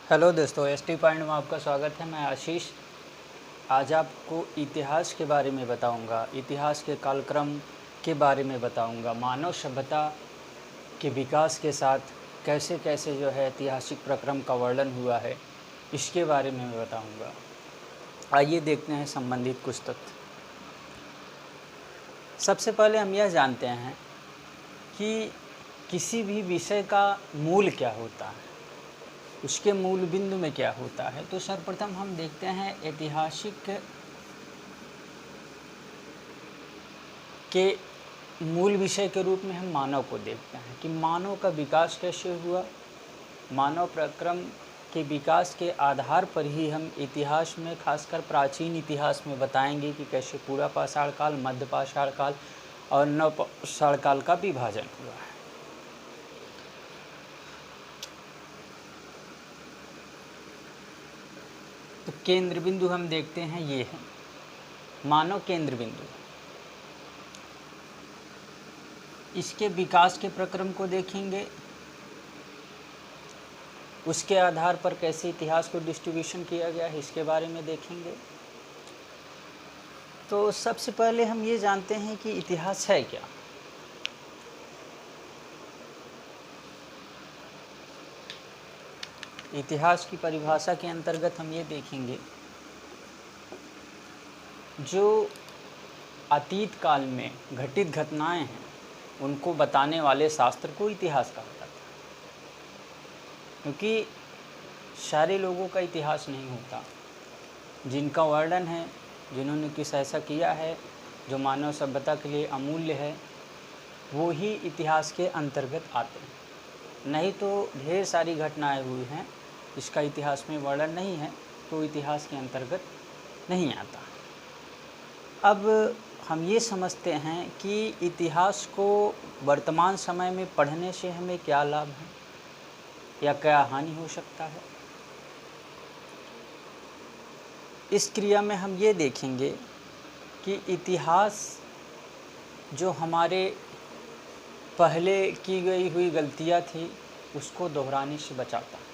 Hello दोस्तों, S T point में आपका स्वागत है। मैं आशीष आज आपको इतिहास के बारे में बताऊंगा, इतिहास के कालक्रम के बारे में बताऊंगा। मानव सभ्यता के विकास के साथ कैसे कैसे जो है ऐतिहासिक प्रक्रम का वर्णन हुआ है, इसके बारे में मैं बताऊंगा। आइए देखते हैं संबंधित कुछ तथ्य। सबसे पहले हम यह जानते हैं कि किसी भी विषय का मूल क्या होता है, उसके मूल बिंदु में क्या होता है। तो सर्वप्रथम हम देखते हैं ऐतिहासिक के मूल विषय के रूप में हम मानव को देखते हैं कि मानव का विकास कैसे हुआ। मानव प्रक्रम के विकास के आधार पर ही हम इतिहास में, खासकर प्राचीन इतिहास में बताएंगे कि कैसे पूरा पाषाण काल, मध्य पाषाण काल और नव पाषाण काल का विभाजन हुआ है। तो केंद्र बिंदु हम देखते हैं, ये है मानव केंद्र बिंदु। इसके विकास के प्रक्रम को देखेंगे, उसके आधार पर कैसे इतिहास को डिस्ट्रीब्यूशन किया गया है, इसके बारे में देखेंगे। तो सबसे पहले हम ये जानते हैं कि इतिहास है क्या। इतिहास की परिभाषा के अंतर्गत हम ये देखेंगे, जो अतीत काल में घटित घटनाएं हैं उनको बताने वाले शास्त्र को इतिहास कहा जाता है। क्योंकि सारे लोगों का इतिहास नहीं होता, जिनका वर्णन है, जिन्होंने कुछ ऐसा किया है जो मानव सभ्यता के लिए अमूल्य है, वो ही इतिहास के अंतर्गत आते हैं। नहीं तो ढेर सारी घटनाएं हुई हैं, इसका इतिहास में वर्णन नहीं है, तो इतिहास के अंतर्गत नहीं आता। अब हम ये समझते हैं कि इतिहास को वर्तमान समय में पढ़ने से हमें क्या लाभ है या क्या हानि हो सकता है। इस क्रिया में हम ये देखेंगे कि इतिहास जो हमारे पहले की गई हुई गलतियाँ थी उसको दोहराने से बचाता है।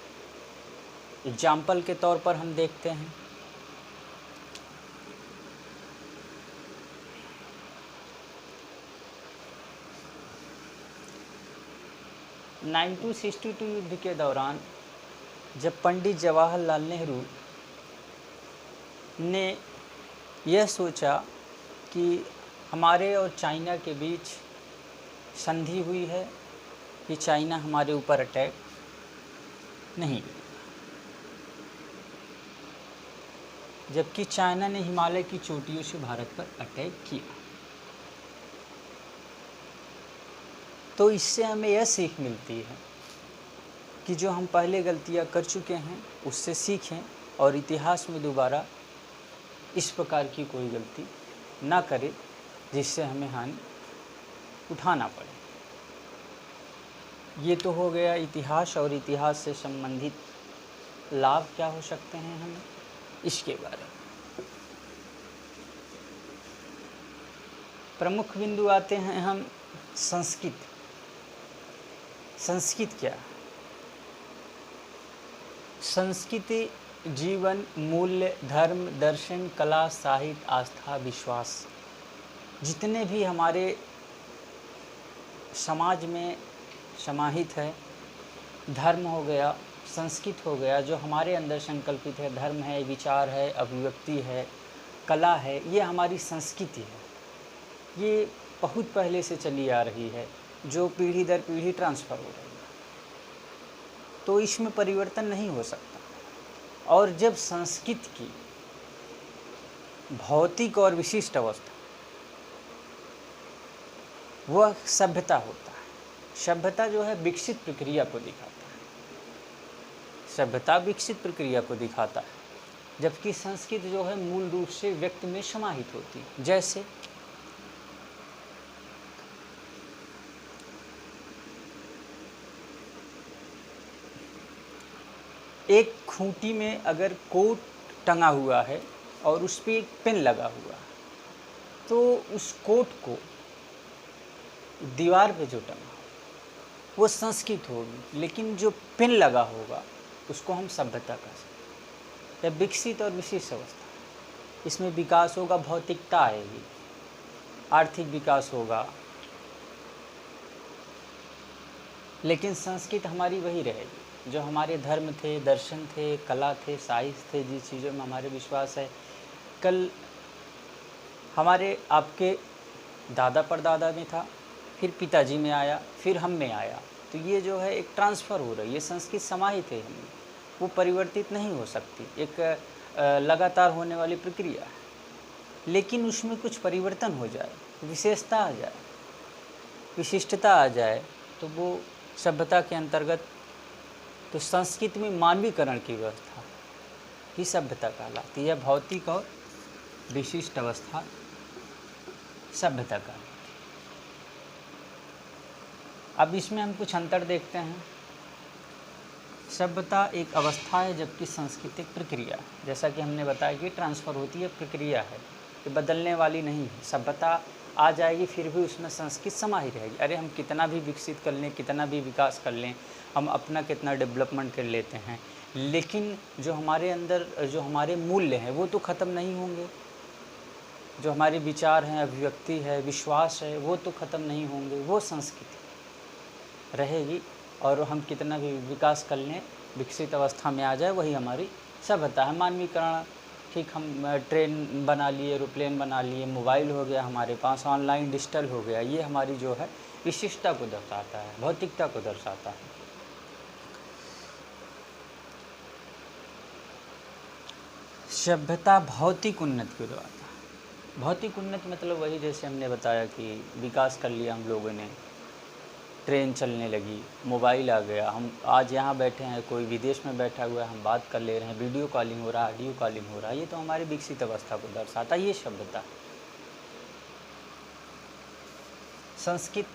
एग्जाम्पल के तौर पर हम देखते हैं, नाइनटीन 1962 युद्ध के दौरान जब पंडित जवाहरलाल नेहरू ने यह सोचा कि हमारे और चाइना के बीच संधि हुई है कि चाइना हमारे ऊपर अटैक नहीं, जबकि चाइना ने हिमालय की चोटियों से भारत पर अटैक किया। तो इससे हमें यह सीख मिलती है कि जो हम पहले गलतियां कर चुके हैं उससे सीखें और इतिहास में दोबारा इस प्रकार की कोई गलती ना करें जिससे हमें हानि उठाना पड़े। ये तो हो गया इतिहास और इतिहास से संबंधित लाभ क्या हो सकते हैं हमें, इसके बारे में। प्रमुख बिंदु आते हैं हम संस्कृति। संस्कृति क्या है? संस्कृति जीवन, मूल्य, धर्म, दर्शन, कला, साहित्य, आस्था, विश्वास, जितने भी हमारे समाज में समाहित है, धर्म हो गया, संस्कृति हो गया, जो हमारे अंदर संकल्पित है, धर्म है, विचार है, अभिव्यक्ति है, कला है, ये हमारी संस्कृति है। ये बहुत पहले से चली आ रही है, जो पीढ़ी दर पीढ़ी ट्रांसफ़र हो रही है, तो इसमें परिवर्तन नहीं हो सकता। और जब संस्कृति की भौतिक और विशिष्ट अवस्था, वह सभ्यता होता है। सभ्यता जो है विकसित प्रक्रिया को दिखाता है, सभ्यता विकसित प्रक्रिया को दिखाता है, जबकि संस्कृति जो है मूल रूप से व्यक्ति में समाहित होती है। जैसे एक खूंटी में अगर कोट टंगा हुआ है और उस पर एक पेन लगा हुआ है, तो उस कोट को दीवार पे जो टंगा वो संस्कृत होगी, लेकिन जो पेन लगा होगा उसको हम सभ्यता कह सकते हैं। विकसित और विशिष्ट अवस्था, इसमें विकास होगा, भौतिकता आएगी, आर्थिक विकास होगा, लेकिन संस्कृति हमारी वही रहेगी। जो हमारे धर्म थे, दर्शन थे, कला थे, साहित्य थे, जिस चीज़ों में हमारे विश्वास है, कल हमारे आपके दादा परदादा में था, फिर पिताजी में आया, फिर हम में आया। तो ये जो है एक ट्रांसफ़र हो रही है, संस्कृति समाहित है हमें, वो परिवर्तित नहीं हो सकती, एक लगातार होने वाली प्रक्रिया है। लेकिन उसमें कुछ परिवर्तन हो जाए, विशेषता आ जाए, विशिष्टता आ जाए, तो वो सभ्यता के अंतर्गत, तो संस्कृति में मानवीकरण की व्यवस्था ही सभ्यता कहलाती है। भौतिक और विशिष्ट अवस्था सभ्यता कहलाती है। अब इसमें हम कुछ अंतर देखते हैं। सभ्यता एक अवस्था है, जबकि संस्कृति एक प्रक्रिया है। जैसा कि हमने बताया कि ट्रांसफ़र होती है, प्रक्रिया है, ये बदलने वाली नहीं है। सभ्यता आ जाएगी, फिर भी उसमें संस्कृति समाई रहेगी। अरे हम कितना भी विकसित कर लें, कितना भी विकास कर लें, हम अपना कितना डेवलपमेंट कर लेते हैं, लेकिन जो हमारे अंदर जो हमारे मूल्य हैं वो तो ख़त्म नहीं होंगे। जो हमारे विचार हैं, अभिव्यक्ति है, विश्वास है, वो तो ख़त्म नहीं होंगे, वो संस्कृति रहेगी। और हम कितना भी विकास कर लें, विकसित अवस्था में आ जाए, वही हमारी सभ्यता है। मानवीकरण, ठीक, हम ट्रेन बना लिए, एरोप्लेन बना लिए, मोबाइल हो गया हमारे पास, ऑनलाइन डिजिटल हो गया, ये हमारी जो है विशिष्टता को दर्शाता है, भौतिकता को दर्शाता है। सभ्यता भौतिक उन्नति को दर्शाता है। भौतिक उन्नति मतलब वही, जैसे हमने बताया कि विकास कर लिया हम लोगों ने, ट्रेन चलने लगी, मोबाइल आ गया, हम आज यहाँ बैठे हैं, कोई विदेश में बैठा हुआ है, हम बात कर ले रहे हैं, वीडियो कॉलिंग हो रहा है, ऑडियो कॉलिंग हो रहा है, ये तो हमारी विकसित अवस्था को दर्शाता है, ये सभ्यता। संस्कृत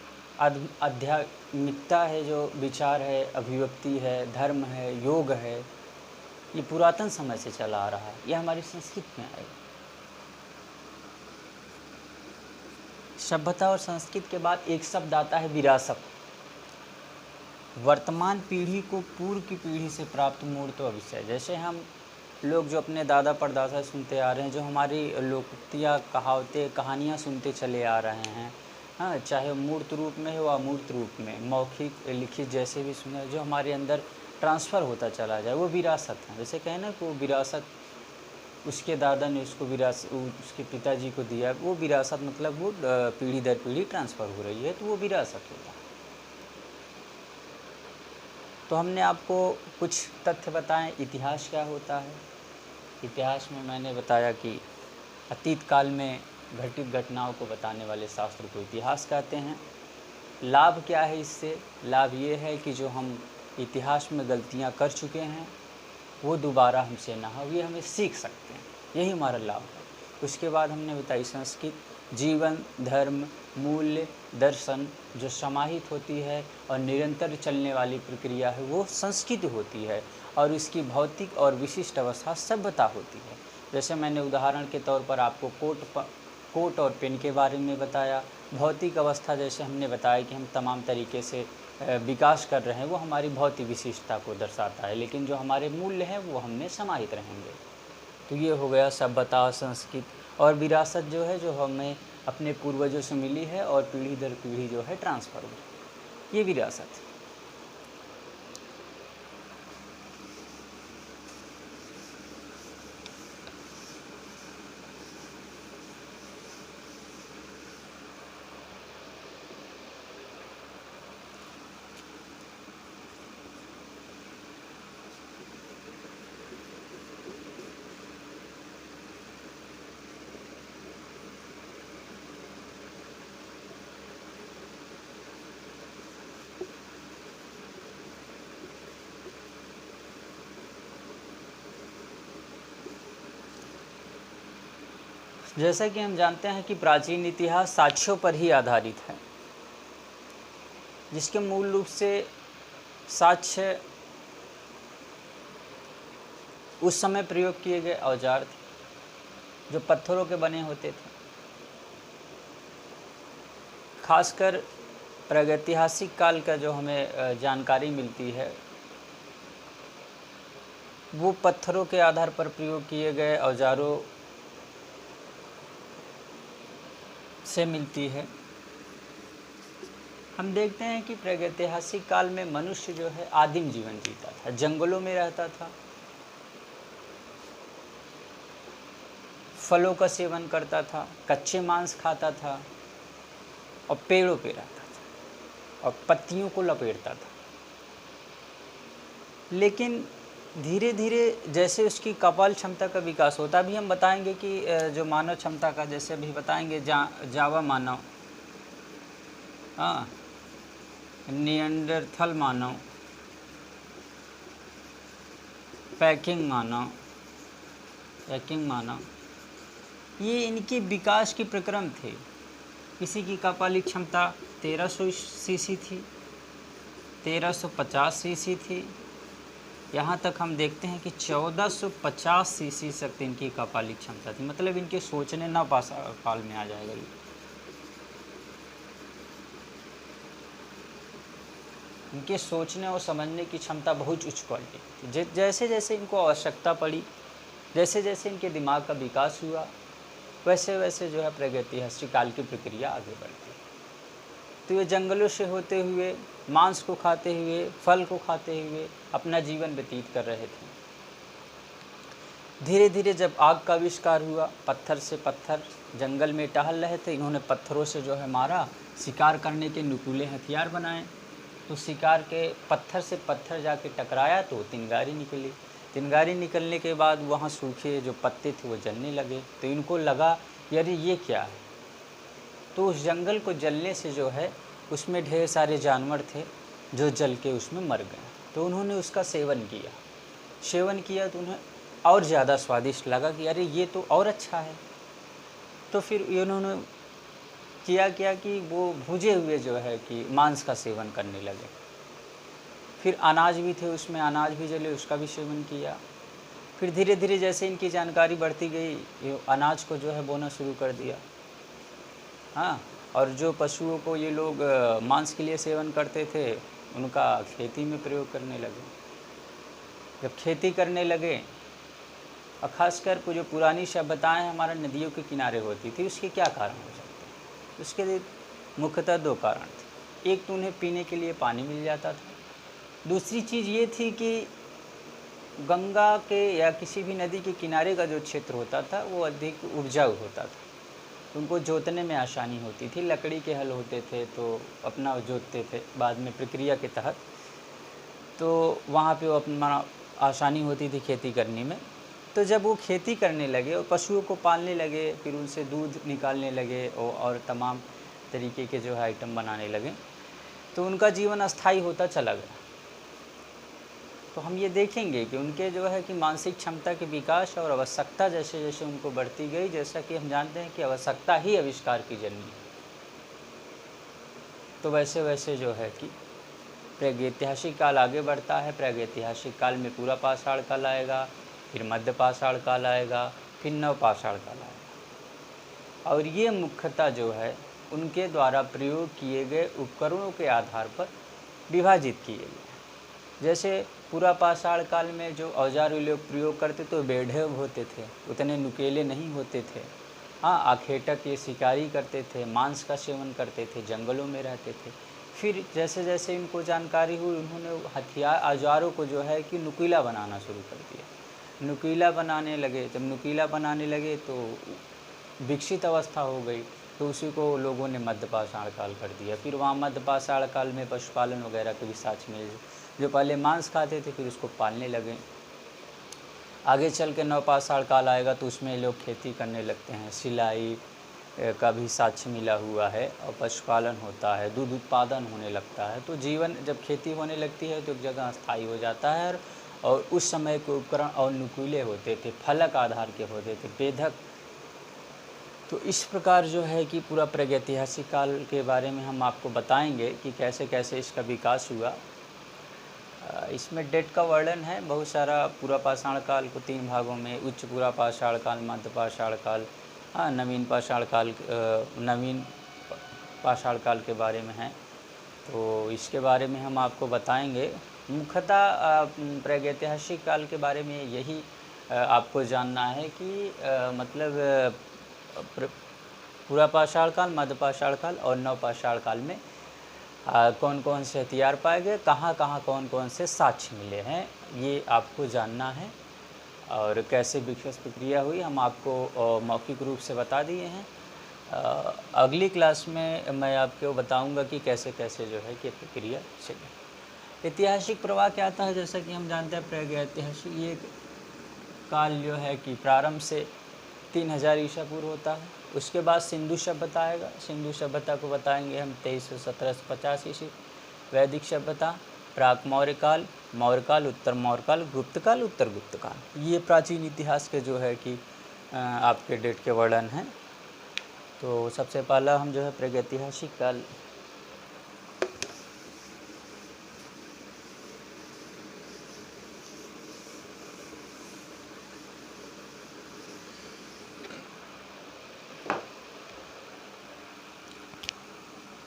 आध्यात्मिकता है, जो विचार है, अभिव्यक्ति है, धर्म है, योग है, ये पुरातन समय से चला आ रहा है, ये हमारी संस्कृति में आएगा। सभ्यता और संस्कृति के बाद एक शब्द आता है विरासत। वर्तमान पीढ़ी को पूर्व की पीढ़ी से प्राप्त मूर्त भविष्य। जैसे हम लोग जो अपने दादा परदादा सुनते आ रहे हैं, जो हमारी लोकोक्तियाँ, कहावतें, कहानियाँ सुनते चले आ रहे हैं, हाँ, चाहे मूर्त रूप में हो, अमूर्त रूप में, मौखिक, लिखित, जैसे भी सुने, जो हमारे अंदर ट्रांसफ़र होता चला जाए, वो विरासत है। जैसे कहें ना कि वो विरासत उसके दादा ने उसको उसके पिताजी को दिया, वो विरासत मतलब वो पीढ़ी दर पीढ़ी ट्रांसफ़र हो रही है, तो वो विरासत होता है। तो हमने आपको कुछ तथ्य बताएं, इतिहास क्या होता है। इतिहास में मैंने बताया कि अतीत काल में घटित घटनाओं को बताने वाले शास्त्र को इतिहास कहते हैं। लाभ क्या है इससे? लाभ ये है कि जो हम इतिहास में गलतियां कर चुके हैं वो दोबारा हमसे ना हो, ये हमें सीख सकते हैं, यही हमारा लाभ है। उसके बाद हमने बताई संस्कृति जीवन, धर्म, मूल्य, दर्शन जो समाहित होती है और निरंतर चलने वाली प्रक्रिया है, वो संस्कृति होती है। और इसकी भौतिक और विशिष्ट अवस्था सभ्यता होती है। जैसे मैंने उदाहरण के तौर पर आपको कोट और पेन के बारे में बताया। भौतिक अवस्था जैसे हमने बताया कि हम तमाम तरीके से विकास कर रहे हैं, वो हमारी भौतिक विशिष्टता को दर्शाता है, लेकिन जो हमारे मूल्य हैं वो हमने समाहित रहेंगे। तो ये हो गया सभ्यता, संस्कृति और विरासत जो है, जो हमें अपने पूर्वजों से मिली है और पीढ़ी दर पीढ़ी जो है ट्रांसफ़र हुई, ये विरासत है। जैसा कि हम जानते हैं कि प्राचीन इतिहास साक्ष्यों पर ही आधारित है, जिसके मूल रूप से साक्ष्य उस समय प्रयोग किए गए औजार थे जो पत्थरों के बने होते थे। खासकर प्रागैतिहासिक काल का जो हमें जानकारी मिलती है, वो पत्थरों के आधार पर प्रयोग किए गए औजारों से मिलती है। हम देखते हैं कि प्रागैतिहासिक काल में मनुष्य जो है आदिम जीवन जीता था, जंगलों में रहता था, फलों का सेवन करता था, कच्चे मांस खाता था और पेड़ों पे रहता था और पत्तियों को लपेटता था। लेकिन धीरे धीरे जैसे उसकी कपाल क्षमता का विकास होता, अभी हम बताएंगे कि जो मानव क्षमता का, जैसे अभी बताएंगे जावा मानव, हाँ, निएंडरथल मानव, पैकिंग मानव, ये इनके विकास के प्रक्रम थे। किसी की कपालिक क्षमता 1300 सीसी थी, 1350 सीसी थी, यहाँ तक हम देखते हैं कि 1450 सीसी तक इनकी कपालिक क्षमता थी। मतलब इनके सोचने ना काल में आ जाएगा ये। इनके सोचने और समझने की क्षमता बहुत उच्च क्वालिटी थी। जैसे जैसे इनको आवश्यकता पड़ी, जैसे जैसे इनके दिमाग का विकास हुआ, वैसे वैसे जो है प्रागैतिहासिक काल की प्रक्रिया आगे बढ़ती है। तो ये जंगलों से होते हुए, मांस को खाते हुए, फल को खाते हुए अपना जीवन व्यतीत कर रहे थे। धीरे धीरे जब आग का आविष्कार हुआ, पत्थर से पत्थर जंगल में टहल रहे थे, इन्होंने पत्थरों से जो है मारा, शिकार करने के नुकीले हथियार बनाए। तो शिकार के पत्थर से पत्थर जाके टकराया तो तिनगारी निकली। तिनगारी निकलने के बाद वहाँ सूखे जो पत्ते थे वो जलने लगे। तो इनको लगा यार ये क्या है। तो उस जंगल को जलने से जो है उसमें ढेर सारे जानवर थे जो जल के उसमें मर गए। तो उन्होंने उसका सेवन किया तो उन्हें और ज़्यादा स्वादिष्ट लगा कि अरे ये तो और अच्छा है। तो फिर इन्होंने किया कि वो भुजे हुए जो है कि मांस का सेवन करने लगे। फिर अनाज भी थे उसमें, अनाज भी जले, उसका भी सेवन किया। फिर धीरे धीरे जैसे इनकी जानकारी बढ़ती गई, ये अनाज को जो है बोना शुरू कर दिया। हाँ, और जो पशुओं को ये लोग मांस के लिए सेवन करते थे, उनका खेती में प्रयोग करने लगे। जब खेती करने लगे, और ख़ासकर जो पुरानी सभ्यताएँ हमारे नदियों के किनारे होती थी, उसके क्या कारण हो सकते हैं? उसके मुख्यतः 2 कारण थे। एक तो उन्हें पीने के लिए पानी मिल जाता था, दूसरी चीज़ ये थी कि गंगा के या किसी भी नदी के किनारे का जो क्षेत्र होता था वो अधिक उपजाऊ होता था, उनको जोतने में आसानी होती थी। लकड़ी के हल होते थे तो अपना जोतते थे बाद में प्रक्रिया के तहत, तो वहाँ पे वो अपना आसानी होती थी खेती करने में। तो जब वो खेती करने लगे और पशुओं को पालने लगे, फिर उनसे दूध निकालने लगे और तमाम तरीके के जो है आइटम बनाने लगे, तो उनका जीवन अस्थायी होता चला गया। तो हम ये देखेंगे कि उनके जो है कि मानसिक क्षमता के विकास और आवश्यकता जैसे जैसे उनको बढ़ती गई, जैसा कि हम जानते हैं कि आवश्यकता ही आविष्कार की जननी है, तो वैसे वैसे जो है कि प्रागैतिहासिक काल आगे बढ़ता है। प्रागैतिहासिक काल में पूरा पाषाण काल आएगा, फिर मध्य पाषाण काल आएगा, फिर नव पाषाण काल आएगा। और ये मुख्यतः जो है उनके द्वारा प्रयोग किए गए उपकरणों के आधार पर विभाजित किए गए। जैसे पूरा पाषाण काल में जो औजार लोग प्रयोग करते तो बेढे होते थे, उतने नुकीले नहीं होते थे। हाँ, आखेटक ये शिकारी करते थे, मांस का सेवन करते थे, जंगलों में रहते थे। फिर जैसे जैसे इनको जानकारी हुई, उन्होंने हथियार औजारों को जो है कि नुकीला बनाना शुरू कर दिया। नुकीला बनाने लगे, जब नुकीला बनाने लगे तो विकसित अवस्था हो गई, तो उसी को लोगों ने मध्य पाषाण काल कर दिया। फिर वहाँ मध्य पाषाण काल में पशुपालन वगैरह के भी साक्ष्य मिले, जो पहले मांस खाते थे फिर उसको पालने लगे। आगे चल के नव पाषाण काल आएगा तो उसमें लोग खेती करने लगते हैं, सिलाई का भी साक्ष्य मिला हुआ है, और पशुपालन होता है, दूध उत्पादन होने लगता है। तो जीवन जब खेती होने लगती है तो एक जगह स्थायी हो जाता है। और उस समय के उपकरण और नुकीले होते थे, फलक आधार के होते थे, बेधक। तो इस प्रकार जो है कि पूरा प्रागैतिहासिक काल के बारे में हम आपको बताएंगे कि कैसे कैसे इसका विकास हुआ। इसमें डेट का वर्णन है बहुत सारा। पूरा पाषाण काल को 3 भागों में, उच्च पूरा पाषाण काल, मध्य पाषाण काल, नवीन पाषाण काल, नवीन पाषाण काल के बारे में है। तो इसके बारे में हम आपको बताएंगे मुख्यतः प्रागैतिहासिक काल के बारे में यही आपको जानना है कि मतलब पूरा पाषाण काल, मध्य पाषाण काल और नव पाषाण काल में कौन कौन से हथियार पाए गए, कहाँ कहाँ कौन कौन से साक्ष्य मिले हैं, ये आपको जानना है। और कैसे विकास प्रक्रिया हुई हम आपको मौखिक रूप से बता दिए हैं। अगली क्लास में मैं आपको बताऊंगा कि कैसे कैसे जो है कि प्रक्रिया चली। ऐतिहासिक प्रवाह क्या था, जैसा कि हम जानते हैं प्रागैतिहासिक ये काल जो है कि प्रारंभ से 3000 ईसा पूर्व होता है। उसके बाद सिंधु सभ्यता आएगा। सिंधु सभ्यता को बताएंगे हम 2300-1750 ईस्वी। वैदिक सभ्यता, प्राक मौर्य काल, उत्तर मौर्य काल, गुप्त काल, उत्तर गुप्त काल, ये प्राचीन इतिहास के जो है कि आपके डेट के वर्णन हैं। तो सबसे पहला हम जो है प्रागैतिहासिक काल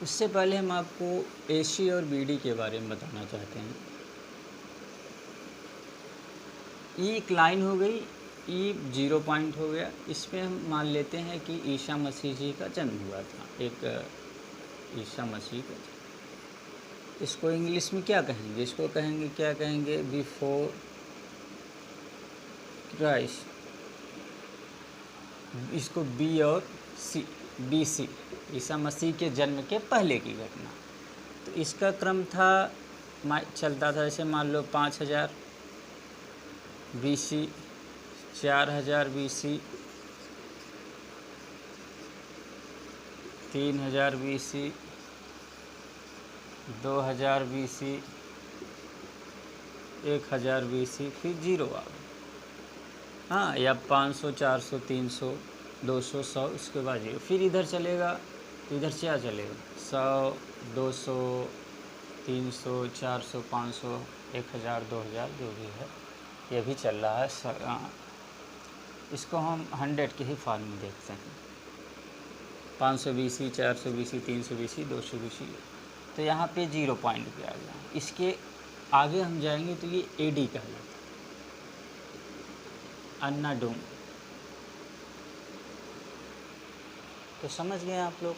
इससे पहले हम आपको एसी और बीडी के बारे में बताना चाहते हैं। ये एक लाइन हो गई, ये 0 पॉइंट हो गया। इसमें हम मान लेते हैं कि ईसा मसीह जी का जन्म हुआ था, एक ईसा मसीह का। इसको इंग्लिश में क्या कहेंगे, इसको कहेंगे क्या कहेंगे, बिफोर क्राइस्ट। इसको बी और सी, बी सी, ईसा मसीह के जन्म के पहले की घटना। तो इसका क्रम था चलता था, जैसे मान लो 5000 BC, 4000 BC, 3000 BC, 2000 BC, 1000 BC, फिर 0 आ गया। हाँ, या 500, 400, 300, 200, 100, उसके बाद 0। फिर इधर चलेगा, इधर क्या चलेगा, 100, 200, 300, 400, 500, 1000, 2000, जो भी है ये भी चल रहा है। इसको हम 100 के ही फॉर्म में देखते हैं, 500 BC, 400 BC, 300 BC, 200 BC। तो यहाँ पे 0 पॉइंट पे आ गया। इसके आगे हम जाएंगे तो ये AD कहलाता है, अन्ना डोम। तो समझ गए आप लोग।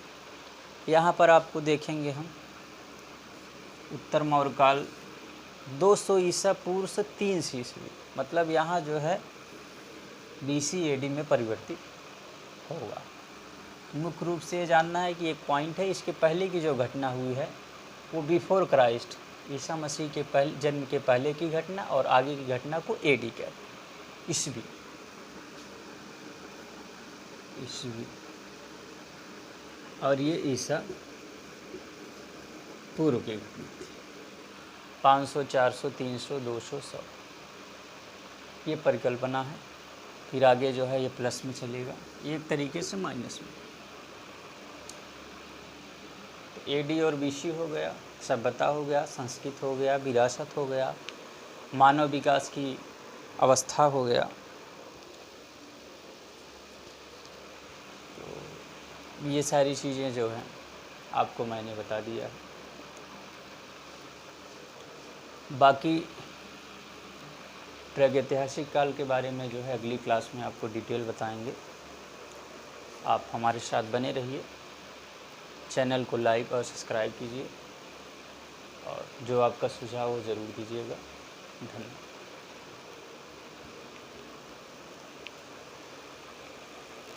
यहाँ पर आपको देखेंगे हम उत्तर मौर्य काल 200 ईसा पूर्व से 300 ईस्वी, मतलब यहाँ जो है BC AD में परिवर्तित होगा। मुख्य रूप से जानना है कि एक पॉइंट है, इसके पहले की जो घटना हुई है वो बिफोर क्राइस्ट, ईसा मसीह के जन्म के पहले की घटना, और आगे की घटना को AD कहते हैं, ईस्वी। और ये ईसा पूर्व की घटना थी, 500, 400, 300, 200, 100, ये परिकल्पना है। फिर आगे जो है ये प्लस में चलेगा, एक तरीके से माइनस में। तो AD और BC हो गया, सभ्यता हो गया, संस्कृत हो गया, विरासत हो गया, मानव विकास की अवस्था हो गया। तो ये सारी चीज़ें जो हैं आपको मैंने बता दिया है। बाकी प्रागैतिहासिक काल के बारे में जो है अगली क्लास में आपको डिटेल बताएंगे। आप हमारे साथ बने रहिए, चैनल को लाइक और सब्सक्राइब कीजिए, और जो आपका सुझाव हो ज़रूर दीजिएगा। धन्यवाद।